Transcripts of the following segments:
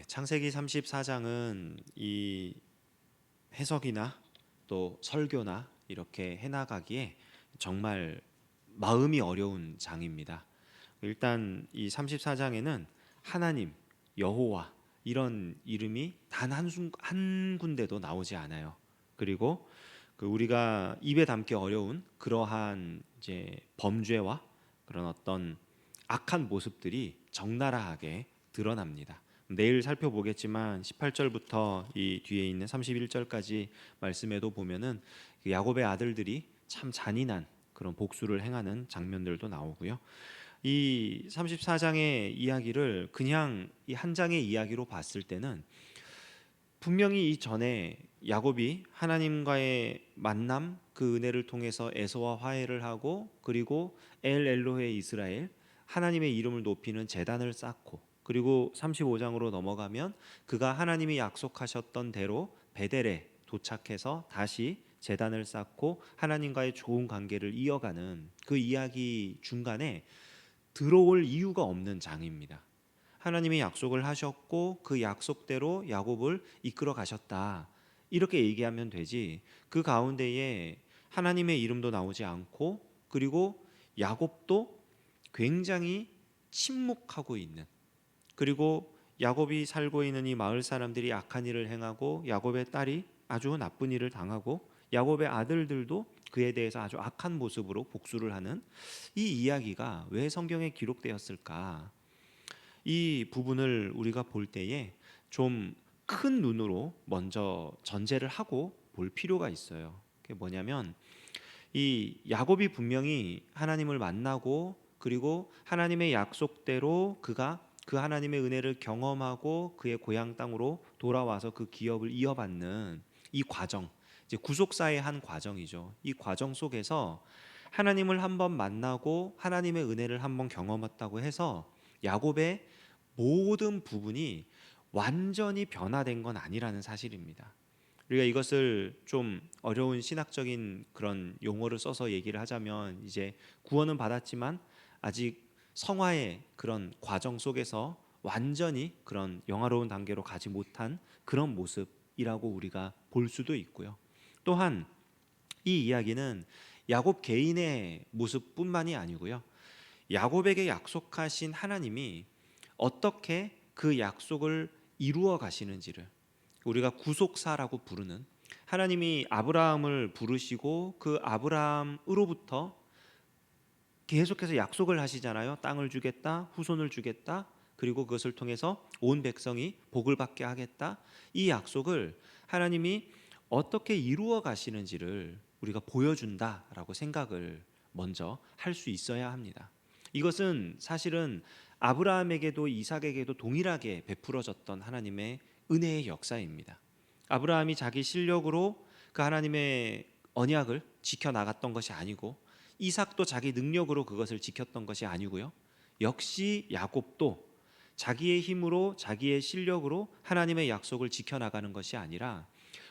창세기 34장은 이 해석이나 또 설교나 이렇게 해나가기에 정말 마음이 어려운 장입니다. 일단 이 34장에는 하나님, 여호와 이런 이름이 단 한 군데도 나오지 않아요. 그리고 우리가 입에 담기 어려운 그러한 이제 범죄와 그런 어떤 악한 모습들이 적나라하게 드러납니다. 내일 살펴보겠지만 18절부터 이 뒤에 있는 31절까지 말씀에도 보면은 야곱의 아들들이 참 잔인한 그런 복수를 행하는 장면들도 나오고요. 이 34장의 이야기를 그냥 이 한 장의 이야기로 봤을 때는 분명히 이전에 야곱이 하나님과의 만남, 그 은혜를 통해서 에서와 화해를 하고, 그리고 엘 엘로헤 이스라엘, 하나님의 이름을 높이는 제단을 쌓고, 그리고 35장으로 넘어가면 그가 하나님이 약속하셨던 대로 베델에 도착해서 다시 제단을 쌓고 하나님과의 좋은 관계를 이어가는 그 이야기 중간에 들어올 이유가 없는 장입니다. 하나님이 약속을 하셨고 그 약속대로 야곱을 이끌어 가셨다, 이렇게 얘기하면 되지, 그 가운데에 하나님의 이름도 나오지 않고, 그리고 야곱도 굉장히 침묵하고 있는, 그리고 야곱이 살고 있는 이 마을 사람들이 악한 일을 행하고 야곱의 딸이 아주 나쁜 일을 당하고 야곱의 아들들도 그에 대해서 아주 악한 모습으로 복수를 하는 이 이야기가 왜 성경에 기록되었을까? 이 부분을 우리가 볼 때에 좀 큰 눈으로 먼저 전제를 하고 볼 필요가 있어요. 그게 뭐냐면 이 야곱이 분명히 하나님을 만나고, 그리고 하나님의 약속대로 그가 그 하나님의 은혜를 경험하고 그의 고향 땅으로 돌아와서 그 기업을 이어받는 이 과정, 이제 구속사의 한 과정이죠. 이 과정 속에서 하나님을 한번 만나고 하나님의 은혜를 한번 경험했다고 해서 야곱의 모든 부분이 완전히 변화된 건 아니라는 사실입니다. 우리가 이것을 좀 어려운 신학적인 그런 용어를 써서 얘기를 하자면, 이제 구원은 받았지만 아직 성화의 그런 과정 속에서 완전히 그런 영화로운 단계로 가지 못한 그런 모습이라고 우리가 볼 수도 있고요. 또한 이 이야기는 야곱 개인의 모습뿐만이 아니고요, 야곱에게 약속하신 하나님이 어떻게 그 약속을 이루어 가시는지를, 우리가 구속사라고 부르는, 하나님이 아브라함을 부르시고 그 아브라함으로부터 계속해서 약속을 하시잖아요. 땅을 주겠다, 후손을 주겠다, 그리고 그것을 통해서 온 백성이 복을 받게 하겠다. 이 약속을 하나님이 어떻게 이루어 가시는지를 우리가 보여준다라고 생각을 먼저 할 수 있어야 합니다. 이것은 사실은 아브라함에게도 이삭에게도 동일하게 베풀어졌던 하나님의 은혜의 역사입니다. 아브라함이 자기 실력으로 그 하나님의 언약을 지켜나갔던 것이 아니고, 이삭도 자기 능력으로 그것을 지켰던 것이 아니고요, 역시 야곱도 자기의 힘으로 자기의 실력으로 하나님의 약속을 지켜나가는 것이 아니라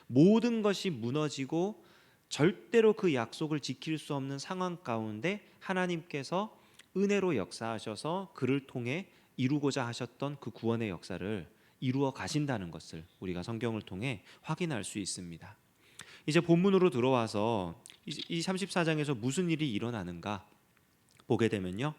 모든 것이 무너지고 절대로 그 약속을 지킬 수 없는 상황 가운데 하나님께서 은혜로 역사하셔서 그를 통해 이루고자 하셨던 그 구원의 역사를 이루어 가신다는 것을 우리가 성경을 통해 확인할 수 있습니다. 이제 본문으로 들어와서 이 34장에서 무슨 일이 일어나는가 보게 되면요,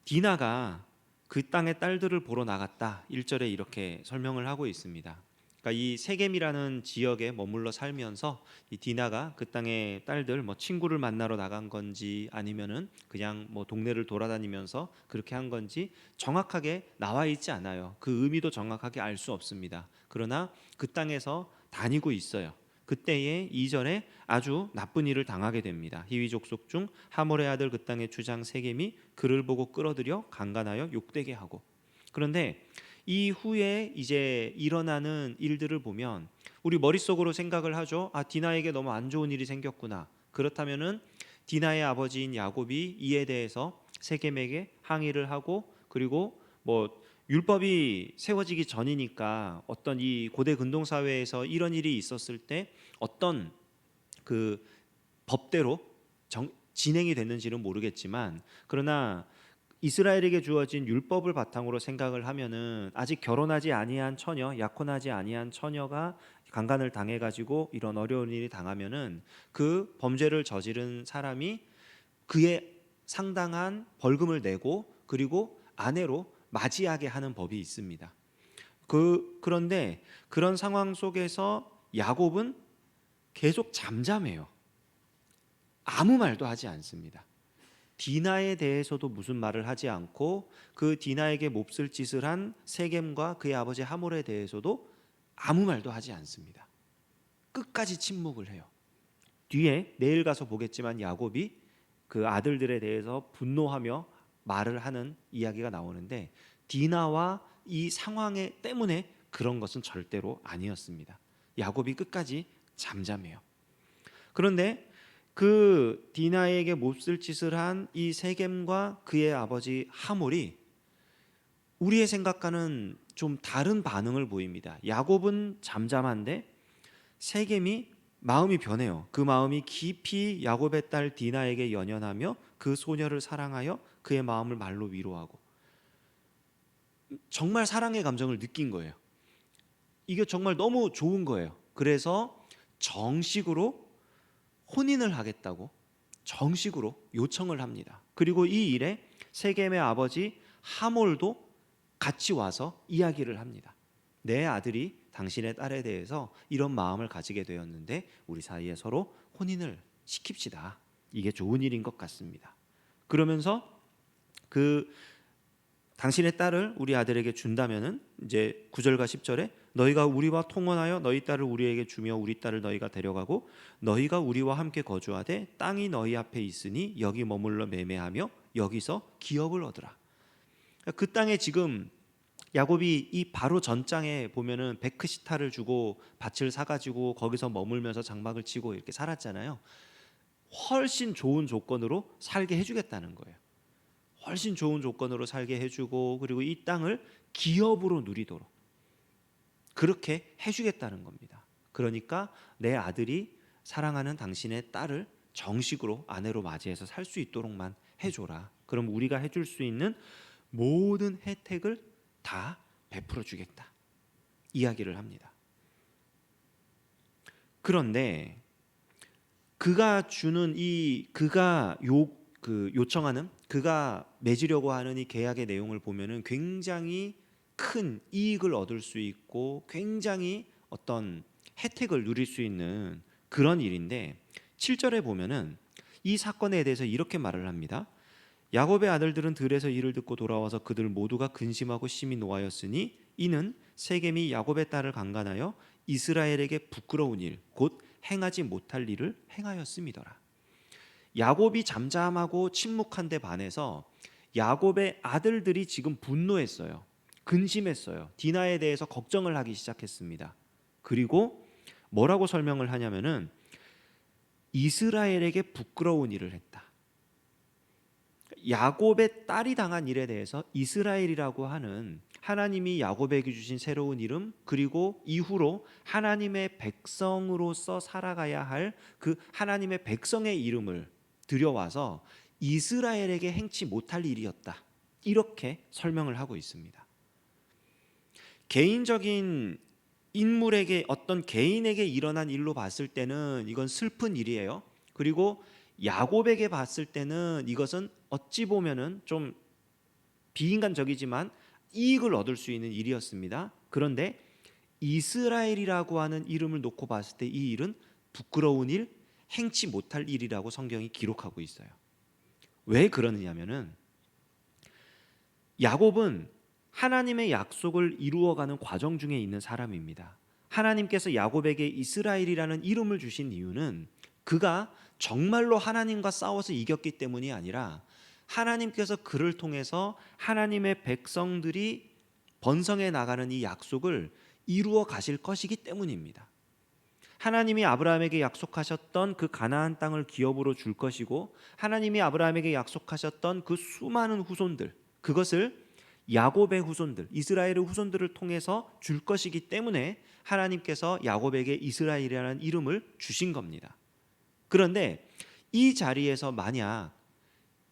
디나가 그 땅의 딸들을 보러 나갔다, 1절에 이렇게 설명을 하고 있습니다. 그러니까 이 세겜이라는 지역에 머물러 살면서 이 디나가 그 땅의 딸들, 뭐 친구를 만나러 나간 건지 아니면은 그냥 뭐 동네를 돌아다니면서 그렇게 한 건지 정확하게 나와 있지 않아요. 그 의미도 정확하게 알 수 없습니다. 그러나 그 땅에서 다니고 있어요. 그때에 2절에 아주 나쁜 일을 당하게 됩니다. 히위 족속 중 하몰의 아들 그 땅의 주장 세겜이 그를 보고 끌어들여 강간하여 욕되게 하고. 그런데 이후에 이제 일어나는 일들을 보면 우리 머릿속으로 생각을 하죠. 아, 디나에게 너무 안 좋은 일이 생겼구나. 그렇다면은 디나의 아버지인 야곱이 이에 대해서 세겜에게 항의를 하고, 그리고 뭐 율법이 세워지기 전이니까 어떤 이 고대 근동 사회에서 이런 일이 있었을 때 어떤 그 법대로 진행이 됐는지는 모르겠지만, 그러나 이스라엘에게 주어진 율법을 바탕으로 생각을 하면은 아직 결혼하지 아니한 처녀, 약혼하지 아니한 처녀가 강간을 당해 가지고 이런 어려운 일이 당하면은 그 범죄를 저지른 사람이 그의 상당한 벌금을 내고 그리고 아내로 맞이하게 하는 법이 있습니다. 그런데 그런 상황 속에서 야곱은 계속 잠잠해요. 아무 말도 하지 않습니다. 디나에 대해서도 무슨 말을 하지 않고 그 디나에게 몹쓸 짓을 한 세겜과 그의 아버지 하몰에 대해서도 아무 말도 하지 않습니다. 끝까지 침묵을 해요. 뒤에 내일 가서 보겠지만 야곱이 그 아들들에 대해서 분노하며 말을 하는 이야기가 나오는데 디나와 이 상황에 때문에 그런 것은 절대로 아니었습니다. 야곱이 끝까지 잠잠해요. 그런데 그 디나에게 몹쓸 짓을 한 이 세겜과 그의 아버지 하몰이 우리의 생각과는 좀 다른 반응을 보입니다. 야곱은 잠잠한데 세겜이 마음이 변해요. 그 마음이 깊이 야곱의 딸 디나에게 연연하며 그 소녀를 사랑하여 그의 마음을 말로 위로하고 정말 사랑의 감정을 느낀 거예요. 이게 정말 너무 좋은 거예요. 그래서 정식으로 혼인을 하겠다고 정식으로 요청을 합니다. 그리고 이 일에 세겜의 아버지 하몰도 같이 와서 이야기를 합니다. 내 아들이 당신의 딸에 대해서 이런 마음을 가지게 되었는데 우리 사이에 서로 혼인을 시킵시다. 이게 좋은 일인 것 같습니다. 그러면서 그 당신의 딸을 우리 아들에게 준다면은 이제 9절과 10절에 너희가 우리와 통혼하여 너희 딸을 우리에게 주며 우리 딸을 너희가 데려가고 너희가 우리와 함께 거주하되 땅이 너희 앞에 있으니 여기 머물러 매매하며 여기서 기업을 얻으라. 그 땅에 지금 야곱이 이 바로 전장에 보면은 베크시타를 주고 밭을 사가지고 거기서 머물면서 장막을 치고 이렇게 살았잖아요. 훨씬 좋은 조건으로 살게 해주겠다는 거예요. 훨씬 좋은 조건으로 살게 해주고 그리고 이 땅을 기업으로 누리도록 그렇게 해주겠다는 겁니다. 그러니까 내 아들이 사랑하는 당신의 딸을 정식으로 아내로 맞이해서 살 수 있도록만 해줘라. 그럼 우리가 해줄 수 있는 모든 혜택을 다 베풀어 주겠다. 이야기를 합니다. 그런데 그가 주는 그가 요청하는 그가 맺으려고 하는 이 계약의 내용을 보면은 굉장히 큰 이익을 얻을 수 있고 굉장히 어떤 혜택을 누릴 수 있는 그런 일인데 7절에 보면은 이 사건에 대해서 이렇게 말을 합니다. 야곱의 아들들은 들에서 이를 듣고 돌아와서 그들 모두가 근심하고 심히 노하였으니 이는 세겜이 야곱의 딸을 강간하여 이스라엘에게 부끄러운 일 곧 행하지 못할 일을 행하였음이더라. 야곱이 잠잠하고 침묵한 데 반해서 야곱의 아들들이 지금 분노했어요. 근심했어요. 디나에 대해서 걱정을 하기 시작했습니다. 그리고 뭐라고 설명을 하냐면은 이스라엘에게 부끄러운 일을 했다. 야곱의 딸이 당한 일에 대해서 이스라엘이라고 하는 하나님이 야곱에게 주신 새로운 이름 그리고 이후로 하나님의 백성으로서 살아가야 할 그 하나님의 백성의 이름을 들여와서 이스라엘에게 행치 못할 일이었다. 이렇게 설명을 하고 있습니다. 개인적인 인물에게 어떤 개인에게 일어난 일로 봤을 때는 이건 슬픈 일이에요. 그리고 야곱에게 봤을 때는 이것은 어찌 보면은 좀 비인간적이지만 이익을 얻을 수 있는 일이었습니다. 그런데 이스라엘이라고 하는 이름을 놓고 봤을 때 이 일은 부끄러운 일, 행치 못할 일이라고 성경이 기록하고 있어요. 왜 그러느냐면은 야곱은 하나님의 약속을 이루어가는 과정 중에 있는 사람입니다. 하나님께서 야곱에게 이스라엘이라는 이름을 주신 이유는 그가 정말로 하나님과 싸워서 이겼기 때문이 아니라 하나님께서 그를 통해서 하나님의 백성들이 번성해 나가는 이 약속을 이루어 가실 것이기 때문입니다. 하나님이 아브라함에게 약속하셨던 그 가나안 땅을 기업으로 줄 것이고 하나님이 아브라함에게 약속하셨던 그 수많은 후손들 그것을 야곱의 후손들 이스라엘의 후손들을 통해서 줄 것이기 때문에 하나님께서 야곱에게 이스라엘이라는 이름을 주신 겁니다. 그런데 이 자리에서 만약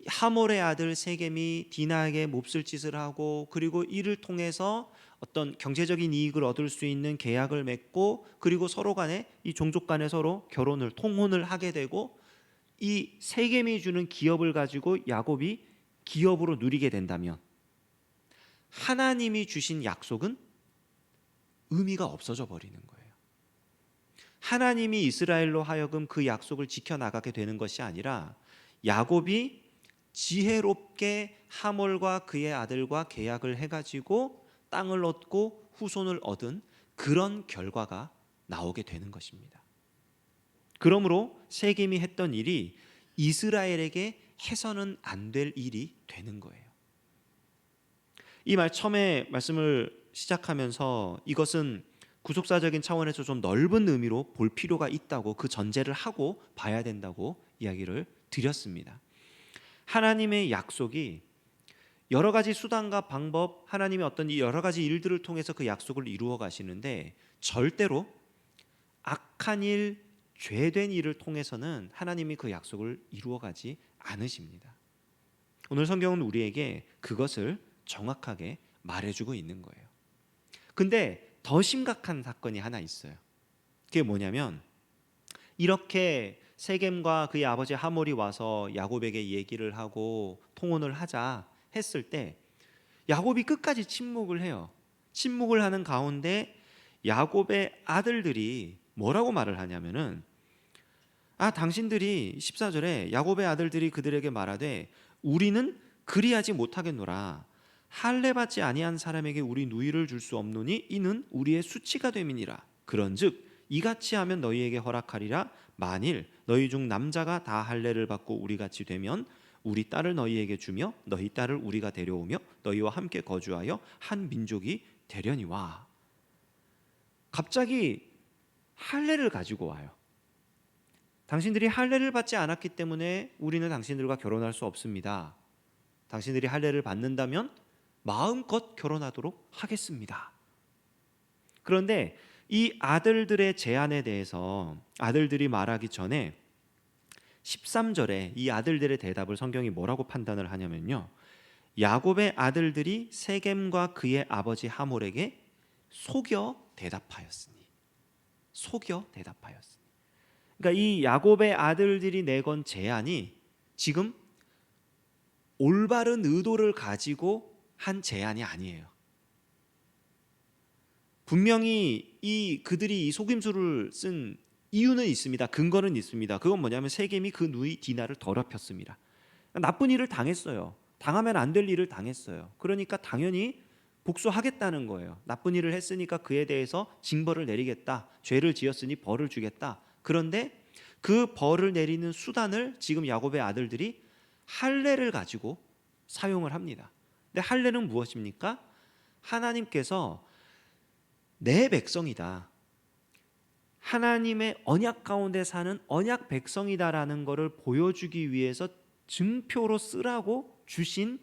하몰의 아들 세겜이 디나에게 몹쓸 짓을 하고, 그리고 이를 통해서 어떤 경제적인 이익을 얻을 수 있는 계약을 맺고, 그리고 서로 간에 이 종족 간에 서로 결혼을 통혼을 하게 되고, 이 세겜이 주는 기업을 가지고 야곱이 기업으로 누리게 된다면 하나님이 주신 약속은 의미가 없어져 버리는 거예요. 하나님이 이스라엘로 하여금 그 약속을 지켜나가게 되는 것이 아니라 야곱이 지혜롭게 하몰과 그의 아들과 계약을 해가지고 땅을 얻고 후손을 얻은 그런 결과가 나오게 되는 것입니다. 그러므로 세겜이 했던 일이 이스라엘에게 해서는 안 될 일이 되는 거예요. 이 말 처음에 말씀을 시작하면서 이것은 구속사적인 차원에서 좀 넓은 의미로 볼 필요가 있다고, 그 전제를 하고 봐야 된다고 이야기를 드렸습니다. 하나님의 약속이 여러 가지 수단과 방법, 하나님의 어떤 이 여러 가지 일들을 통해서 그 약속을 이루어 가시는데, 절대로 악한 일, 죄된 일을 통해서는 하나님이 그 약속을 이루어 가지 않으십니다. 오늘 성경은 우리에게 그것을 정확하게 말해주고 있는 거예요. 근데 더 심각한 사건이 하나 있어요. 그게 뭐냐면, 이렇게 세겜과 그의 아버지 하몰이 와서 야곱에게 얘기를 하고 통혼을 하자 했을 때 야곱이 끝까지 침묵을 해요. 침묵을 하는 가운데 야곱의 아들들이 뭐라고 말을 하냐면은, 당신들이 14절에 야곱의 아들들이 그들에게 말하되 우리는 그리하지 못하겠노라. 할례 받지 아니한 사람에게 우리 누이를 줄 수 없노니 이는 우리의 수치가 됨이니라. 그런즉 이같이 하면 너희에게 허락하리라. 만일 너희 중 남자가 다 할례를 받고 우리 같이 되면 우리 딸을 너희에게 주며 너희 딸을 우리가 데려오며 너희와 함께 거주하여 한 민족이 되려니와. 갑자기 할례를 가지고 와요. 당신들이 할례를 받지 않았기 때문에 우리는 당신들과 결혼할 수 없습니다. 당신들이 할례를 받는다면 마음껏 결혼하도록 하겠습니다. 그런데 이 아들들의 제안에 대해서 아들들이 말하기 전에 13절에 이 아들들의 대답을 성경이 뭐라고 판단을 하냐면요, 야곱의 아들들이 세겜과 그의 아버지 하몰에게 속여 대답하였으니. 속여 대답하였으니. 그러니까 이 야곱의 아들들이 내건 제안이 지금 올바른 의도를 가지고 한 제안이 아니에요. 분명히 그들이 이 속임수를 쓴 이유는 있습니다. 근거는 있습니다. 그건 뭐냐면 세겜이 그 누이 디나를 더럽혔습니다. 나쁜 일을 당했어요. 당하면 안 될 일을 당했어요. 그러니까 당연히 복수하겠다는 거예요. 나쁜 일을 했으니까 그에 대해서 징벌을 내리겠다. 죄를 지었으니 벌을 주겠다. 그런데 그 벌을 내리는 수단을 지금 야곱의 아들들이 할례를 가지고 사용을 합니다. 근데 할례는 무엇입니까? 하나님께서 내 백성이다, 하나님의 언약 가운데 사는 언약 백성이다라는 것을 보여주기 위해서 증표로 쓰라고 주신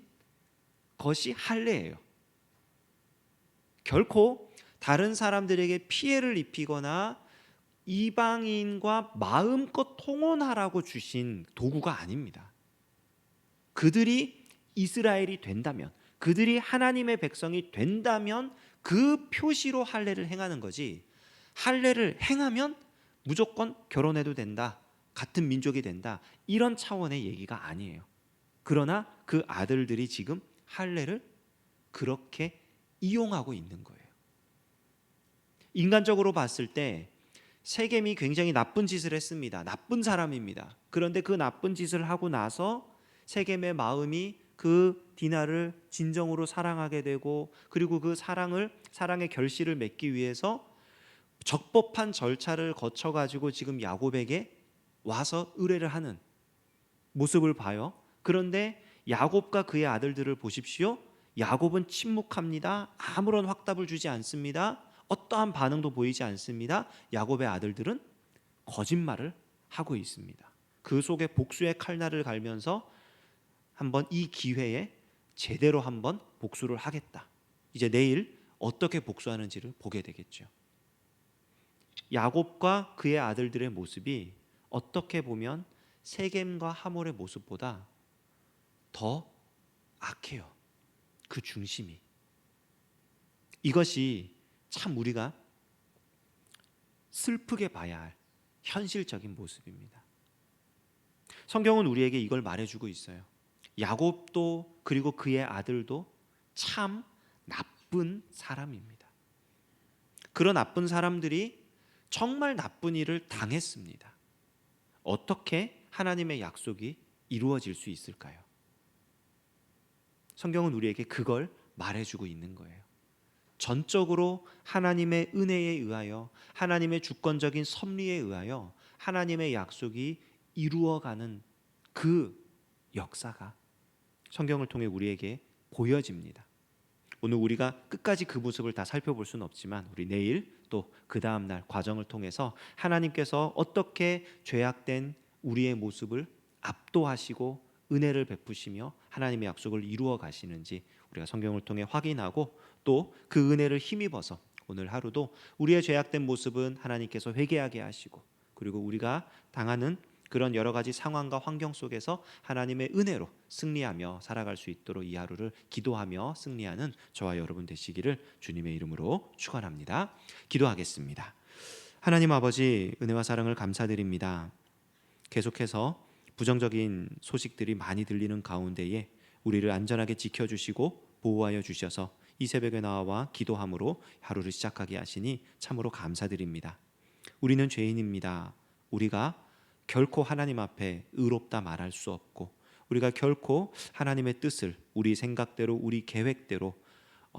것이 할례예요. 결코 다른 사람들에게 피해를 입히거나 이방인과 마음껏 통혼하라고 주신 도구가 아닙니다. 그들이 이스라엘이 된다면, 그들이 하나님의 백성이 된다면 그 표시로 할례를 행하는 거지, 할례를 행하면 무조건 결혼해도 된다, 같은 민족이 된다, 이런 차원의 얘기가 아니에요. 그러나 그 아들들이 지금 할례를 그렇게 이용하고 있는 거예요. 인간적으로 봤을 때 세겜이 굉장히 나쁜 짓을 했습니다. 나쁜 사람입니다. 그런데 그 나쁜 짓을 하고 나서 세겜의 마음이 그 디나를 진정으로 사랑하게 되고, 그리고 그 사랑의 결실을 맺기 위해서 적법한 절차를 거쳐가지고 지금 야곱에게 와서 의뢰를 하는 모습을 봐요. 그런데 야곱과 그의 아들들을 보십시오. 야곱은 침묵합니다. 아무런 확답을 주지 않습니다. 어떠한 반응도 보이지 않습니다. 야곱의 아들들은 거짓말을 하고 있습니다. 그 속에 복수의 칼날을 갈면서 한번 이 기회에 제대로 한번 복수를 하겠다. 이제 내일 어떻게 복수하는지를 보게 되겠죠. 야곱과 그의 아들들의 모습이 어떻게 보면 세겜과 하몰의 모습보다 더 악해요. 그 중심이. 이것이 참 우리가 슬프게 봐야 할 현실적인 모습입니다. 성경은 우리에게 이걸 말해주고 있어요. 야곱도 그리고 그의 아들도 참 나쁜 사람입니다. 그런 나쁜 사람들이 정말 나쁜 일을 당했습니다. 어떻게 하나님의 약속이 이루어질 수 있을까요? 성경은 우리에게 그걸 말해주고 있는 거예요. 전적으로 하나님의 은혜에 의하여, 하나님의 주권적인 섭리에 의하여 하나님의 약속이 이루어가는 그 역사가 성경을 통해 우리에게 보여집니다. 오늘 우리가 끝까지 그 모습을 다 살펴볼 수는 없지만 우리 내일 또 그 다음 날 과정을 통해서 하나님께서 어떻게 죄악된 우리의 모습을 압도하시고 은혜를 베푸시며 하나님의 약속을 이루어 가시는지 우리가 성경을 통해 확인하고 또 그 은혜를 힘입어서 오늘 하루도 우리의 죄악된 모습은 하나님께서 회개하게 하시고 그리고 우리가 당하는 그런 여러 가지 상황과 환경 속에서 하나님의 은혜로 승리하며 살아갈 수 있도록 이 하루를 기도하며 승리하는 저와 여러분 되시기를 주님의 이름으로 축원합니다. 기도하겠습니다. 하나님 아버지, 은혜와 사랑을 감사드립니다. 계속해서 부정적인 소식들이 많이 들리는 가운데에 우리를 안전하게 지켜주시고 보호하여 주셔서 이 새벽에 나와 기도함으로 하루를 시작하게 하시니 참으로 감사드립니다. 우리는 죄인입니다. 우리가 결코 하나님 앞에 의롭다 말할 수 없고 우리가 결코 하나님의 뜻을 우리 생각대로 우리 계획대로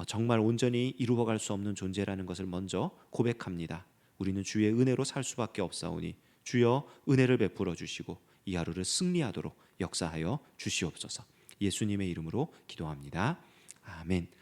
정말 온전히 이루어갈 수 없는 존재라는 것을 먼저 고백합니다. 우리는 주의 은혜로 살 수밖에 없사오니 주여 은혜를 베풀어 주시고 이 하루를 승리하도록 역사하여 주시옵소서. 예수님의 이름으로 기도합니다. 아멘.